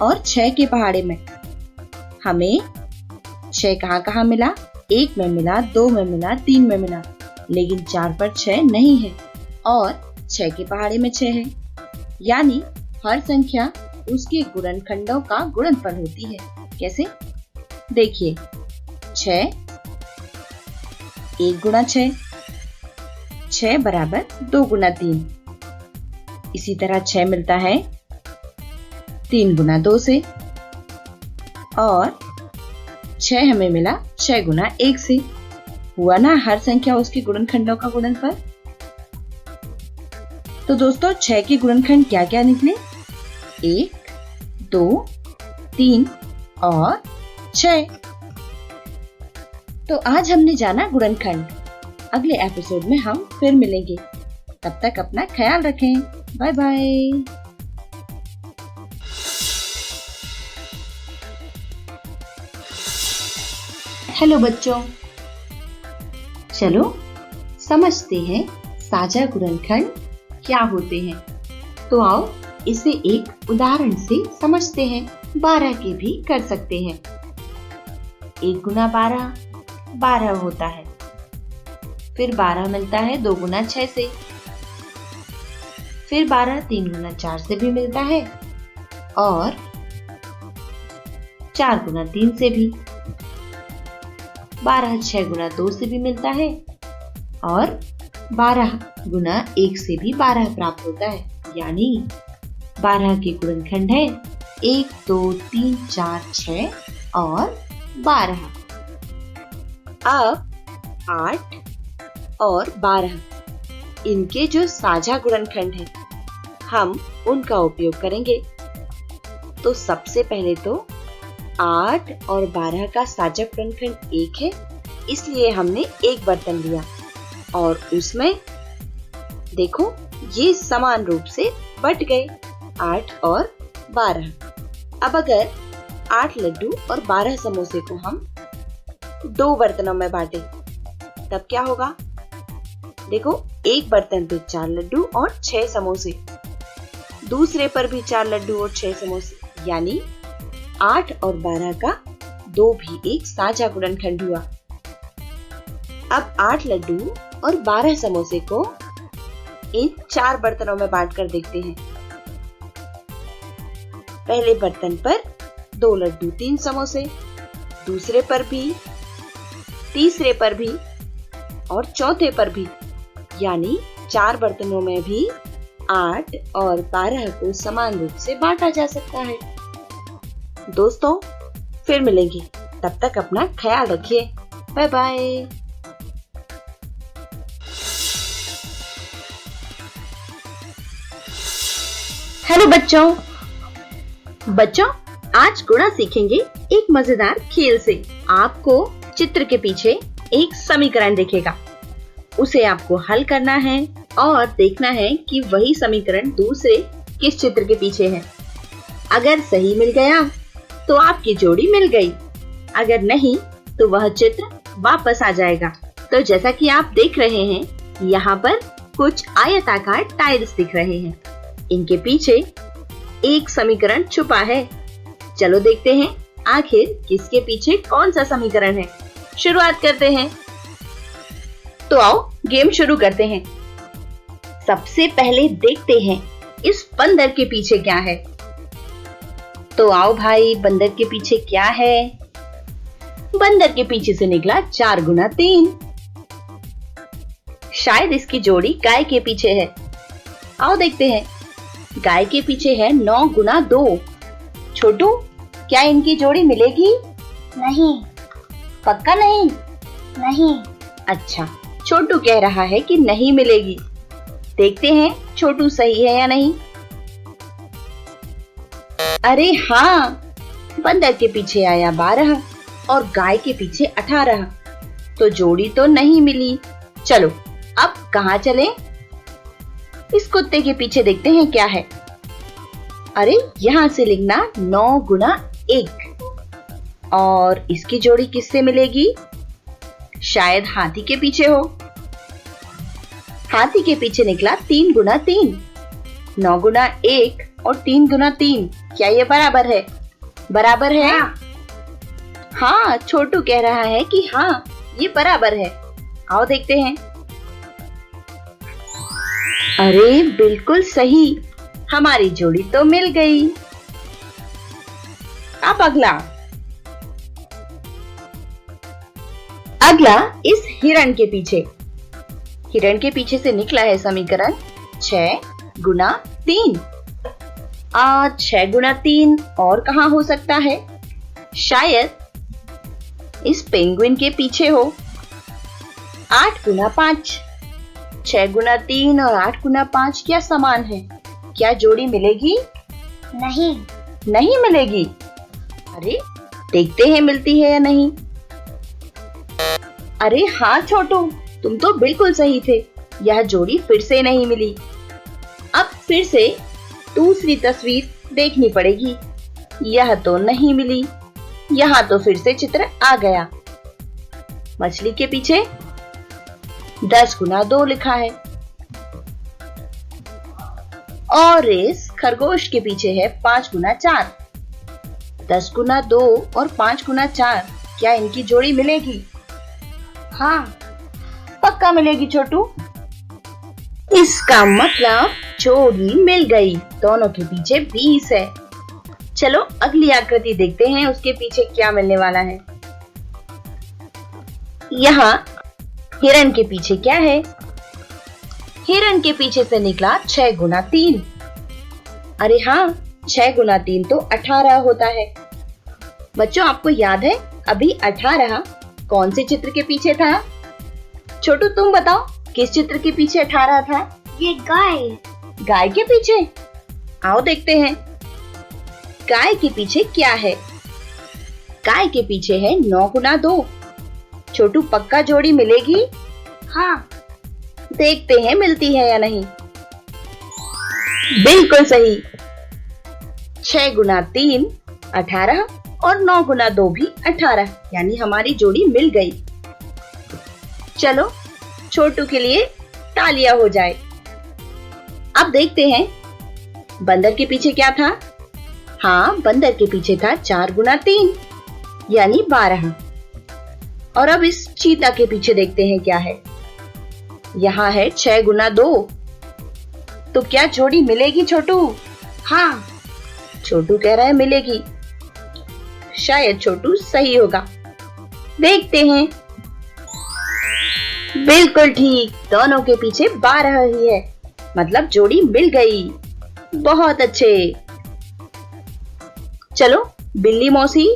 और 6 के पहाड़े में हमें 6 कहाँ मिला? 1 में मिला, 2 में मिला, 3 में मिला, लेकिन 4 पर 6 नहीं है और 6 के पहाड़े में 6 है। यानी हर संख्या उसके गुणनखंडों का गुणनफल होती है। कैसे? देखिए, 6 1 गुणा 6, 6 बराबर 2 गुणा 3। इसी तरह 6 मिलता है 3 गुणा 2 से, और 6 हमें मिला 6 गुणा 1 से। हुआ ना हर संख्या उसके गुणनखंडों का गुणनफल। तो दोस्तों, 6 के गुणनखंड क्या क्या निकले? 1, 2, 3 और 6। तो आज हमने जाना गुणनखंड। अगले एपिसोड में हम फिर मिलेंगे। तब तक अपना ख्याल रखें। Bye bye. हेलो बच्चों, चलो समझते हैं साझा गुणनखंड क्या होते हैं। तो आओ इसे एक उदाहरण से समझते हैं। 12 के भी कर सकते हैं। 1 गुना 12 12 होता है। फिर 12 मिलता है 2 गुना 6 से। फिर 12 3 गुना 4 से भी मिलता है और 4 गुना 3 से भी। 12 6 गुना 2 से भी मिलता है और 12 गुना 1 से भी 12 प्राप्त होता है। यानी 12 के गुणनखंड है 1 2 3 4 6 और 12। अब 8 और 12 इनके जो साझा गुणनखंड है हम उनका उपयोग करेंगे। तो सबसे पहले तो 8 और 12 का साझा गुणनखंड 1 है, इसलिए हमने एक बर्तन लिया और उसमें देखो ये समान रूप से बट गए 8 और 12। अब अगर 8 लड्डू और 12 समोसे को हम 2 बर्तनों में बांटे तब क्या होगा? देखो, एक बर्तन पे 4 लड्डू और 6 समोसे, दूसरे पर भी 4 लड्डू और 6 समोसे, यानी 8 और 12 का 2 भी एक साझा गुणनखंड हुआ। अब 8 लड्डू और 12 समोसे को इन 4 बर्तनों में बांट कर देखते हैं। पहले बर्तन पर 2 लड्डू 3 समोसे, दूसरे पर भी, तीसरे पर भी और चौथे पर भी, यानी 4 बर्तनों में भी 8 और 12 को समान रूप से बांटा जा सकता है। दोस्तों, फिर मिलेंगे, तब तक अपना ख्याल रखिए। Bye bye. हेलो बच्चों, आज गुणा सीखेंगे एक मजेदार खेल से। आपको चित्र के पीछे एक समीकरण दिखेगा, उसे आपको हल करना है और देखना है कि वही समीकरण दूसरे किस चित्र के पीछे है। अगर सही मिल गया तो आपकी जोड़ी मिल गई, अगर नहीं तो वह चित्र वापस आ जाएगा। तो जैसा कि आप देख रहे हैं, यहाँ पर कुछ आयताकार टाइल्स दिख रहे हैं, इनके पीछे एक समीकरण छुपा है। चलो देखते हैं आखिर किसके पीछे कौन सा समीकरण है। शुरुआत करते हैं। तो आओ गेम शुरू करते हैं। सबसे पहले देखते हैं इस बंदर के पीछे क्या है। तो आओ भाई, बंदर के पीछे क्या है? बंदर के पीछे से निकला 4 गुना 3। शायद इसकी जोड़ी गाय के पीछे है। आओ देखते हैं। गाय के पीछे है 9 गुना 2। छोटू, क्या इनकी जोड़ी मिलेगी? नहीं। पक्का नहीं? नहीं। अच्छा, छोटू कह रहा है कि नहीं मिलेगी। देखते हैं छोटू सही है या नहीं। अरे हाँ, बंदर के पीछे आया 12 और गाय के पीछे 18, तो जोड़ी तो नहीं मिली। चलो अब कहाँ चलें? इस कुत्ते के पीछे देखते हैं क्या है। अरे यहाँ से लिखना 9 गुना 1। और इसकी जोड़ी किससे मिलेगी? शायद हाथी के पीछे हो। हाथी के पीछे निकला 3 गुना 3। 9 गुना 1 और 3 गुना 3, क्या ये बराबर है? बराबर है? हाँ, छोटू कह रहा है कि हाँ ये बराबर है। आओ देखते हैं। अरे बिल्कुल सही, हमारी जोड़ी तो मिल गई। अब अगला इस हिरण के पीछे। हिरण के पीछे से निकला है समीकरण 6 गुना 3। 6 गुना 3 और कहाँ हो सकता है? शायद इस पेंगुइन के पीछे हो। 8 गुना 5। 6 गुना 3 और 8 गुना 5 क्या समान है? क्या जोड़ी मिलेगी? नहीं। नहीं मिलेगी। अरे देखते हैं मिलती है या नहीं। अरे हाँ छोटू, तुम तो बिल्कुल सही थे, यह जोड़ी फिर से नहीं मिली। अब फिर से दूसरी तस्वीर देखनी पड़ेगी। यह तो नहीं मिली। यहाँ तो फिर से चित्र आ गया। मछली के पीछे 10 गुना 2 लिखा है और इस खरगोश के पीछे है 5 गुना 4। 10 गुना 2 और 5 गुना 4, क्या इनकी जोड़ी मिलेगी? हाँ, पक्का मिलेगी छोटू। इसका मतलब जोड़ी मिल गई। दोनों के पीछे 20 है। चलो अगली आकृति देखते हैं, उसके पीछे क्या मिलने वाला है। यहाँ हिरण के पीछे क्या है? हिरण के पीछे से निकला 6 गुना 3। अरे हाँ, 6 गुना 3 तो 18 होता है। बच्चों आपको याद है अभी 18 कौन से चित्र के पीछे था? छोटू तुम बताओ, किस चित्र के पीछे 18 था? ये गाय। गाय के पीछे? आओ देखते हैं गाय के पीछे क्या है। गाय के पीछे है 9 गुना 2। छोटू पक्का जोड़ी मिलेगी? हाँ। देखते हैं मिलती है या नहीं। बिल्कुल सही। 6 गुना 3 18 और 9 गुना 2 भी 18, यानी हमारी जोड़ी मिल गई। चलो छोटू के लिए तालियां हो जाए। अब देखते हैं बंदर के पीछे क्या था। हाँ, बंदर के पीछे था 4 गुना 3 यानी 12। और अब इस चीता के पीछे देखते हैं क्या है। यहाँ है 6 गुना 2, तो क्या जोड़ी मिलेगी छोटू? हाँ, छोटू कह रहा है मिलेगी। शायद छोटू सही होगा। देखते हैं। बिल्कुल ठीक, दोनों के पीछे 12 ही है, मतलब जोड़ी मिल गई। बहुत अच्छे। चलो बिल्ली मौसी।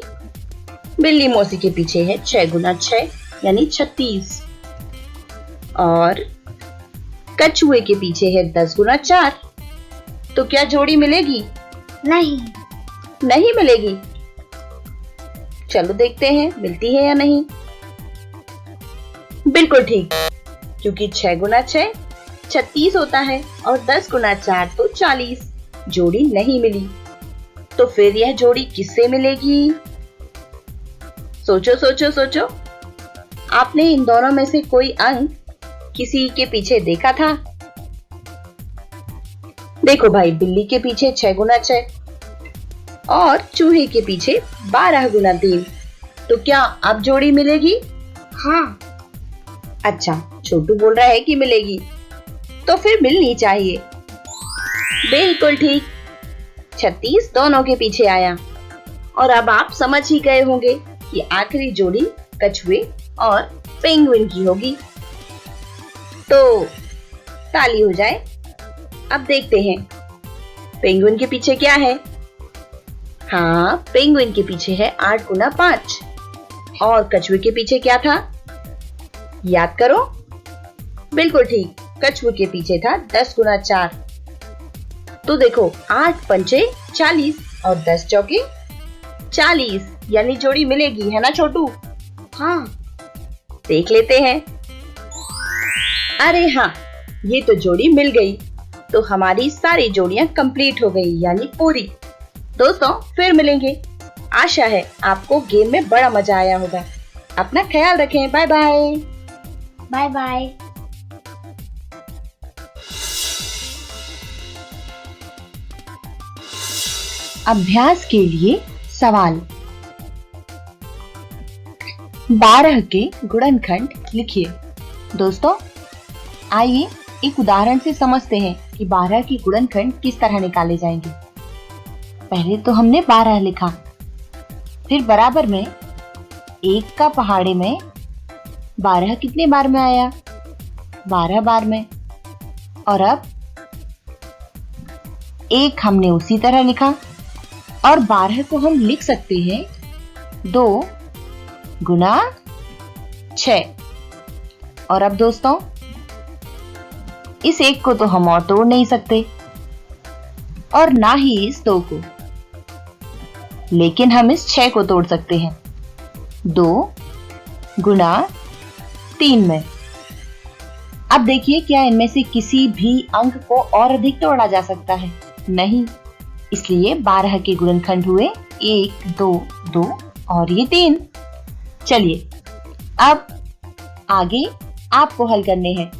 बिल्ली मौसी के पीछे है 6 गुना 6 यानी 36 और कछुए के पीछे है 10 गुना 4, तो क्या जोड़ी मिलेगी? नहीं। नहीं मिलेगी। चलो देखते हैं मिलती है या नहीं। बिल्कुल ठीक, क्योंकि 6 गुना 6 36 होता है और 10 गुना 4 तो 40। जोड़ी नहीं मिली, तो फिर यह जोड़ी किससे मिलेगी? सोचो सोचो सोचो। आपने इन दोनों में से कोई अंक किसी के पीछे देखा था? देखो भाई, बिल्ली के पीछे 6 गुना 6 और चूहे के पीछे 12 गुना 3, तो क्या अब जोड़ी मिलेगी? हाँ। अच्छा, छोटू बोल रहा है कि मिलेगी, तो फिर मिलनी चाहिए। बिल्कुल ठीक, 36 दोनों के पीछे आया। और अब आप समझ ही गए होंगे कि आखिरी जोड़ी कछुए और पेंगुइन की होगी। तो ताली हो जाए। अब देखते हैं पेंगुइन के पीछे क्या है। हाँ, पेंगुइन के पीछे है 8 गुना 5। और कछुए के पीछे क्या था? याद करो। बिल्कुल ठीक, कछुए के पीछे था 10 गुना 4। तो देखो, 8 पंचे 40 और 10 चौके 40, यानी जोड़ी मिलेगी, है ना छोटू? हाँ, देख लेते हैं। अरे हाँ, ये तो जोड़ी मिल गई। तो हमारी सारी जोड़ियां कंप्लीट हो गई, यानी पूरी। दोस्तों, फिर मिलेंगे। आशा है आपको गेम में बड़ा मजा आया होगा। अपना ख्याल रखें। Bye bye. Bye bye. अभ्यास के लिए सवाल। 12 के गुणनखंड लिखिए। दोस्तों, आइए एक उदाहरण से समझते हैं कि 12 के गुणनखंड किस तरह निकाले जाएंगे। पहले तो हमने 12 लिखा, फिर बराबर में 1 का पहाड़े में 12 कितने बार में आया? 12 बार में। और अब 1 हमने उसी तरह लिखा और 12 को हम लिख सकते हैं 2 गुना 6। और अब दोस्तों, इस 1 को तो हम और तोड़ नहीं सकते और ना ही इस 2 को, लेकिन हम इस 6 को तोड़ सकते हैं 2 गुना 3 में। अब देखिए, क्या इनमें से किसी भी अंक को और अधिक तोड़ा जा सकता है? नहीं, इसलिए 12 के गुणनखंड हुए 1, 2, 2 और ये 3। चलिए, अब आगे आपको हल करने हैं।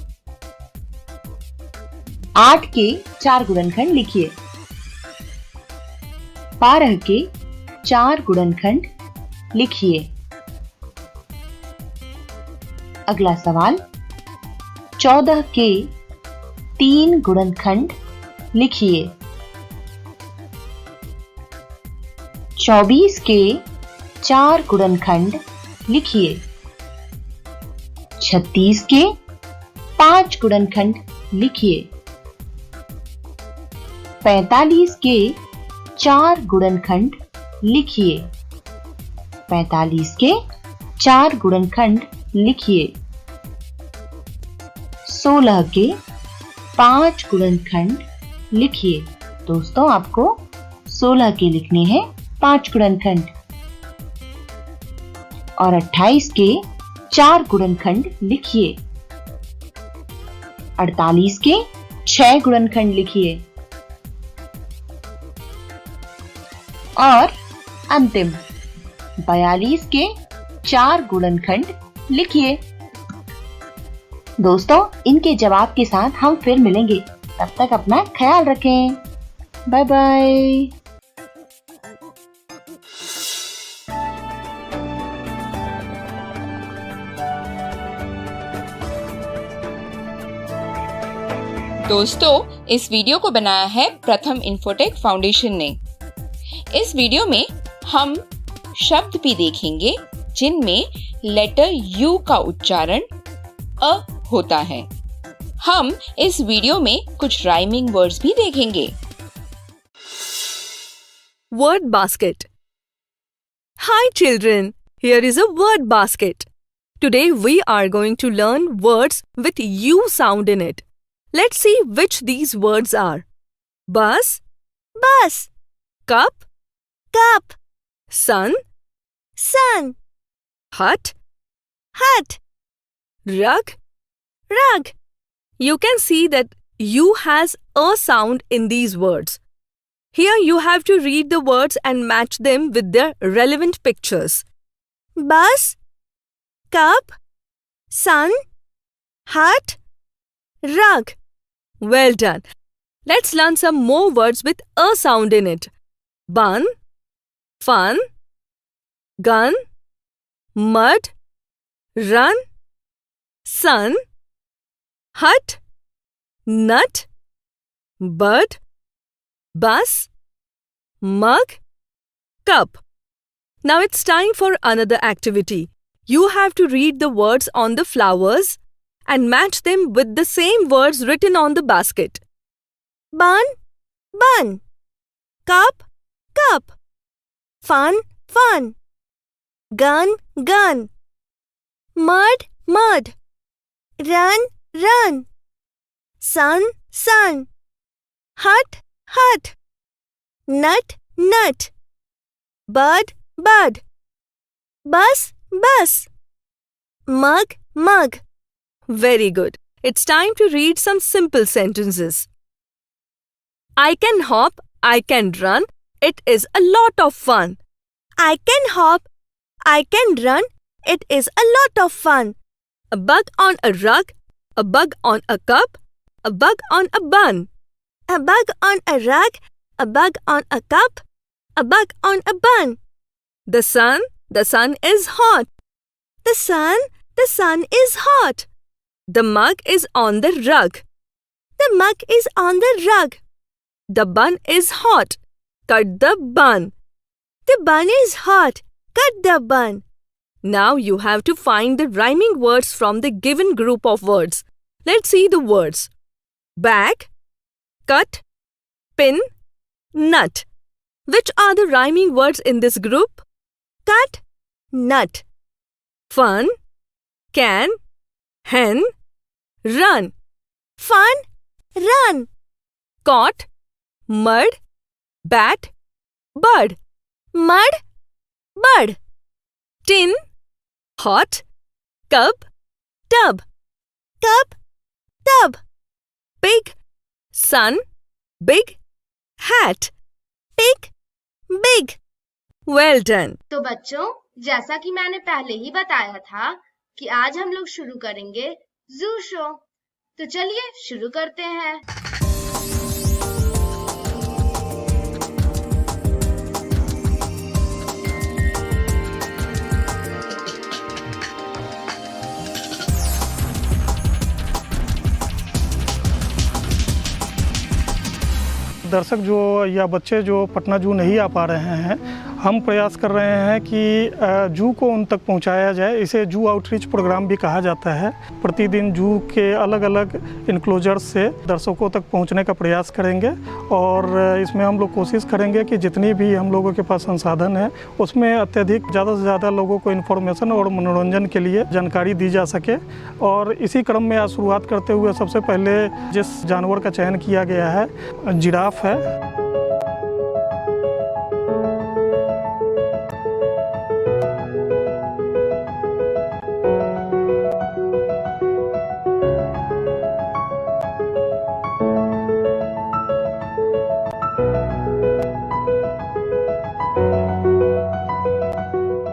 8 के 4 गुणनखंड लिखिए। 12 के 4 गुणनखंड लिखिए। अगला सवाल, 14 के 3 गुणनखंड लिखिए। 24 के 4 गुणनखंड लिखिए। 36 के 5 गुणनखंड लिखिए। 45 के 4 गुणनखंड लिखिए। 45 के 4 गुणनखंड लिखिए। 16 के 5 गुणनखंड लिखिए। दोस्तों, आपको 16 के लिखने हैं 5 गुणनखंड। और 28 के 4 गुणनखंड लिखिए। 48 के 6 गुणनखंड लिखिए। और अंतिम 42 के 4 गुणनखंड लिखिए। दोस्तों, इनके जवाब के साथ हम फिर मिलेंगे। तब तक अपना ख्याल रखें। Bye bye. दोस्तों, इस वीडियो को बनाया है प्रथम इन्फोटेक फाउंडेशन ने। इस वीडियो में हम शब्द भी देखेंगे जिनमें लेटर यू का उच्चारण अ होता है। हम इस वीडियो में कुछ राइमिंग वर्ड्स भी देखेंगे। Word basket. Hi children, here is a word basket. Today we are going to learn words with U sound in it. Let's see which these words are. Bus, bus. Cup, Cup. sun, Sun. hut, Hut. rug. Rug. You can see that U has a sound in these words. Here you have to read the words and match them with their relevant pictures. Bus. Cup. Sun. Hut. Rug. Well done. Let's learn some more words with a sound in it. Bun, fun, gun, mud, run, sun, hut, nut, bud, bus, mug, cup. Now it's time for another activity. You have to read the words on the flowers and match them with the same words written on the basket. Bun. Bun. Cup. Cup. Fun, fun. Gun, gun. Mud, mud. Run, run. Sun, sun. Hut, hut. Nut, nut. Bird, bird. Bus, bus. Mug, mug. Very good. It's time to read some simple sentences. I can hop, I can run. It is a lot of fun. I can hop, I can run. It is a lot of fun. A bug on a rug, a bug on a cup, a bug on a bun. A bug on a rug, a bug on a cup, a bug on a bun. The sun is hot. The sun is hot. The mug is on the rug. The mug is on the rug. The bun is hot. Cut the bun. The bun is hot. Cut the bun. Now you have to find the rhyming words from the given group of words. Let's see the words. Bag, cut, pin, nut. Which are the rhyming words in this group? Cut, nut. Fun, can, hen, run. Fun, run. Caught, mud, bat, bird. Mud, bird. Tin, hot, cup, tub. Cup, tub. Pig, sun, big, hat. Pig, big. Well done. तो बच्चों, जैसा कि मैंने पहले ही बताया था कि आज हम लोग शुरू करेंगे जू शो। तो चलिए शुरू करते हैं। दर्शक जो या बच्चे जो पटना जू नहीं आ पा रहे हैं, हम प्रयास कर रहे हैं कि जू को उन तक पहुंचाया जाए। इसे जू आउटरीच प्रोग्राम भी कहा जाता है। प्रतिदिन जू के अलग अलग इनक्लोजर्स से दर्शकों तक पहुंचने का प्रयास करेंगे और इसमें हम लोग कोशिश करेंगे कि जितनी भी हम लोगों के पास संसाधन है उसमें अत्यधिक ज़्यादा से ज़्यादा लोगों को इन्फॉर्मेशन और मनोरंजन के लिए जानकारी दी जा सके। और इसी क्रम में आज शुरुआत करते हुए सबसे पहले जिस जानवर का चयन किया गया है जिराफ है।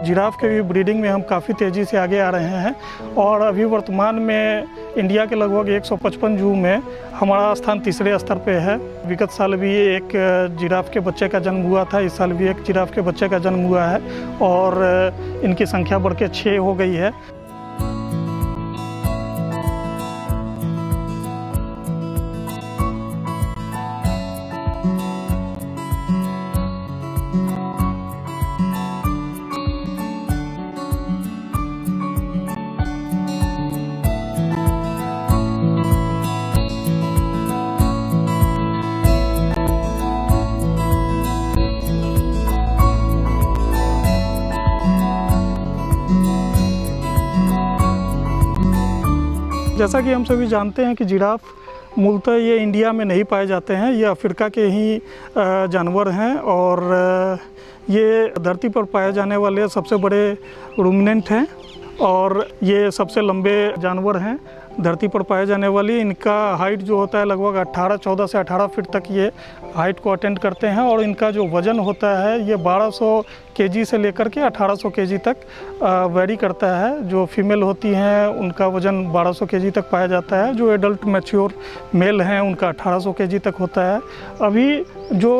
जिराफ के भी ब्रीडिंग में हम काफ़ी तेज़ी से आगे आ रहे हैं और अभी वर्तमान में इंडिया के लगभग 155 जू में हमारा स्थान तीसरे स्तर पे है। विगत साल भी एक जिराफ के बच्चे का जन्म हुआ था, इस साल भी एक जिराफ के बच्चे का जन्म हुआ है और इनकी संख्या बढ़ के 6 हो गई है। जैसा कि हम सभी जानते हैं कि जिराफ मूलतः ये इंडिया में नहीं पाए जाते हैं, ये अफ्रीका के ही जानवर हैं और ये धरती पर पाए जाने वाले सबसे बड़े रूमिनेंट हैं और ये सबसे लंबे जानवर हैं धरती पर पाए जाने वाली। इनका हाइट जो होता है लगभग 14 से 18 फीट तक ये हाइट को अटेंड करते हैं और इनका जो वज़न होता है ये 1200 केजी से लेकर के 1800 केजी तक वेरी करता है। जो फीमेल होती हैं उनका वज़न 1200 केजी तक पाया जाता है, जो एडल्ट मैच्योर मेल हैं उनका 1800 केजी तक होता है। अभी जो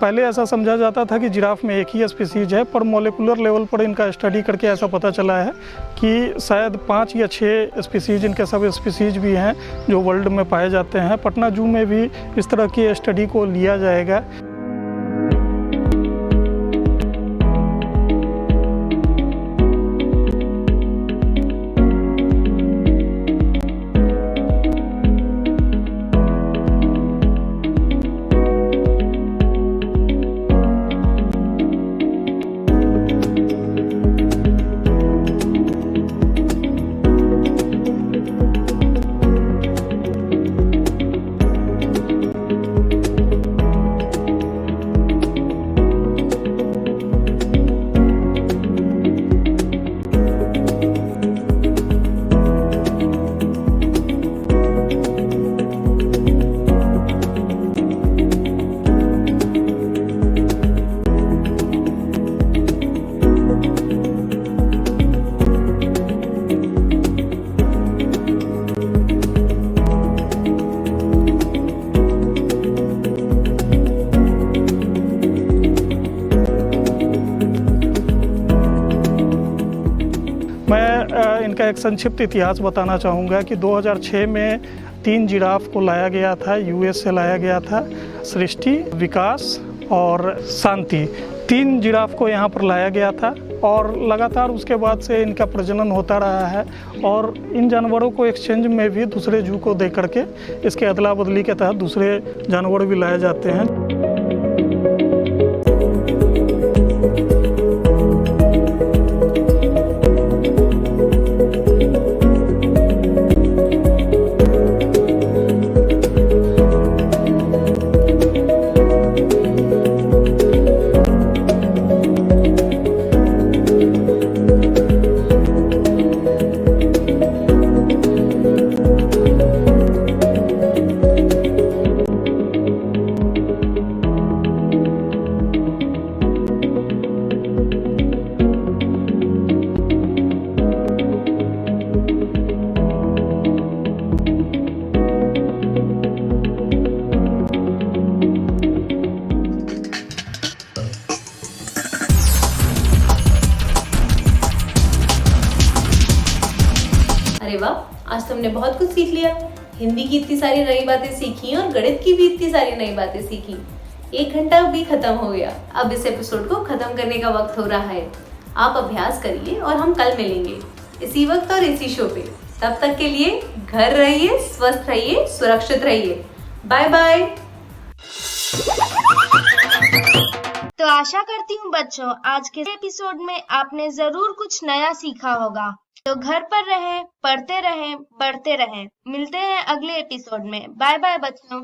पहले ऐसा समझा जाता था कि जिराफ में एक ही स्पीसीज है, पर मॉलिक्यूलर लेवल पर इनका स्टडी करके ऐसा पता चला है कि शायद 5 या 6 स्पीसीज इनके सब स्पीसीज भी हैं जो वर्ल्ड में पाए जाते हैं। पटना जू में भी इस तरह की स्टडी को लिया जाएगा। मैं इनका एक संक्षिप्त इतिहास बताना चाहूँगा कि 2006 में 3 जिराफ को लाया गया था, यूएस से लाया गया था। सृष्टि, विकास और शांति, 3 जिराफ को यहाँ पर लाया गया था और लगातार उसके बाद से इनका प्रजनन होता रहा है और इन जानवरों को एक्सचेंज में भी दूसरे जू को दे करके इसके अदला बदली के तहत दूसरे जानवर भी लाए जाते हैं। अरे वाह, आज तुमने बहुत कुछ सीख लिया। हिंदी की इतनी सारी नई बातें सीखी और गणित की भी इतनी सारी नई बातें सीखी। 1 घंटा भी खत्म हो गया। अब इस एपिसोड को खत्म करने का वक्त हो रहा है। आप अभ्यास करिए और हम कल मिलेंगे इसी वक्त और इसी शो पे। तब तक के लिए घर रहिए, स्वस्थ रहिए, सुरक्षित रहिए। Bye bye. तो आशा करती हूँ बच्चों, आज के एपिसोड में आपने जरूर कुछ नया सीखा होगा। तो घर पर रहें, पढ़ते रहें, बढ़ते रहें। मिलते हैं अगले एपिसोड में। बाय बाय बच्चों।